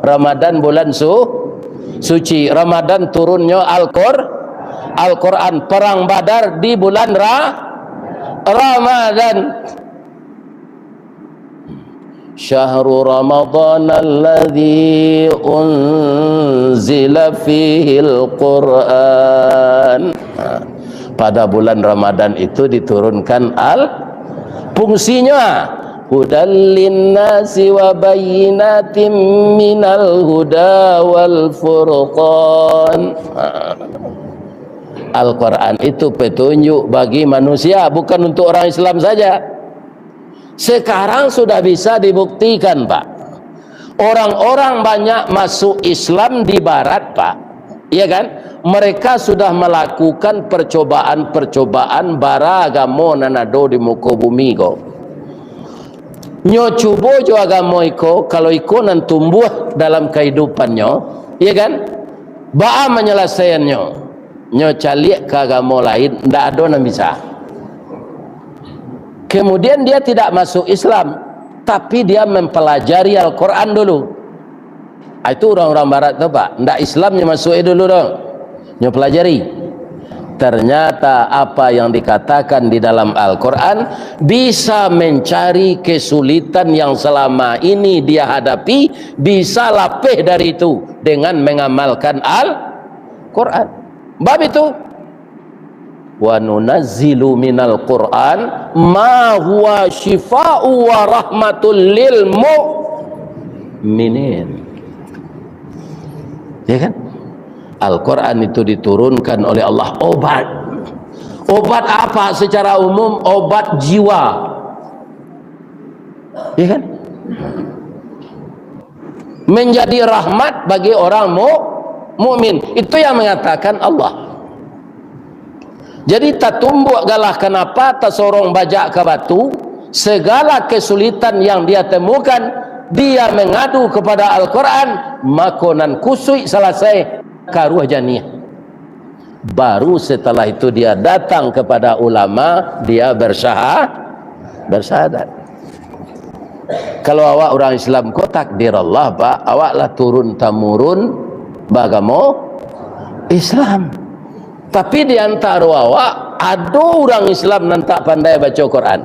Ramadan bulan suci. Ramadan turunnya Al-Quran. Perang Badar di bulan Ramadan. Syahrul Ramadan alladzi unzila fihil Qur'an. Pada bulan Ramadan itu diturunkan fungsinya hudal linnasi wa bayyinatin minal huda wal furqan. Al-Quran itu petunjuk bagi manusia, bukan untuk orang Islam saja. Sekarang sudah bisa dibuktikan, Pak. Orang-orang banyak masuk Islam di barat, Pak, iya kan? Mereka sudah melakukan percobaan baragamo nanado di muka bumi ko. Nyo cubo jo agamo iko, kalau iko nan tumbuh dalam kehidupannya, iya kan? Ba'a menyelesaiannya. Nyo calik ke agamo lain, ndak ada yang bisa. Kemudian dia tidak masuk Islam, tapi dia mempelajari Al-Quran dulu. Itu orang-orang barat tu, Pak. Ndak Islamnya masuk dulu dong. Nyo pelajari. Ternyata apa yang dikatakan di dalam Al-Quran bisa mencari kesulitan yang selama ini dia hadapi, bisa lapih dari itu dengan mengamalkan Al-Quran. Bab itu, wa nunazzilu minal Qur'an ma huwa shifaa'u wa rahmatul lil mu'minin. Ya kan? Al-Quran itu diturunkan oleh Allah obat. Obat apa secara umum? Obat jiwa. Ya kan? Menjadi rahmat bagi orang mukmin. Itu yang mengatakan Allah. Jadi tak tumbuk galah kenapa tak sorong bajak ke batu. Segala kesulitan yang dia temukan, dia mengadu kepada Al-Quran, makonan kusui selesai karuh janiah. Baru setelah itu dia datang kepada ulama, dia bersyahadat. Kalau awak orang Islam kau takdir Allah, Pak, awaklah turun temurun bagamo Islam. Tapi di antara awak ada orang Islam yang tak pandai baca Quran.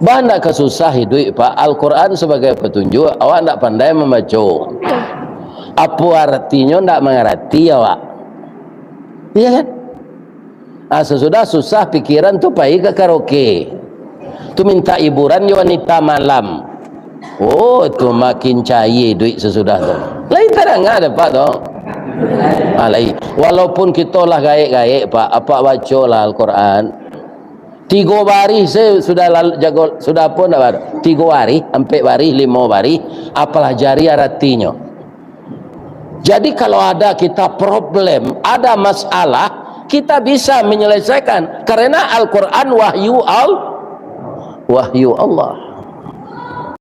Bahan tak kesusah hidup, Pak. Al-Quran sebagai petunjuk, awak tak pandai membaca. Apa artinya tak mengerti awak? Iya kan? Sesudah susah pikiran tu pergi ke karaoke. Tu minta hiburan di wanita malam. Oh, tu makin cair duit sesudah tu. Lain tak ada Pak tu. Walaupun kita lah gaik-gaik, Pak, apa baca lah Al-Quran 3 baris sudah pun dah 3 baris, 4 baris, 5 baris, apalah jari artinya. Jadi kalau ada kita problem, ada masalah, kita bisa menyelesaikan karena Al-Quran wahyu Allah.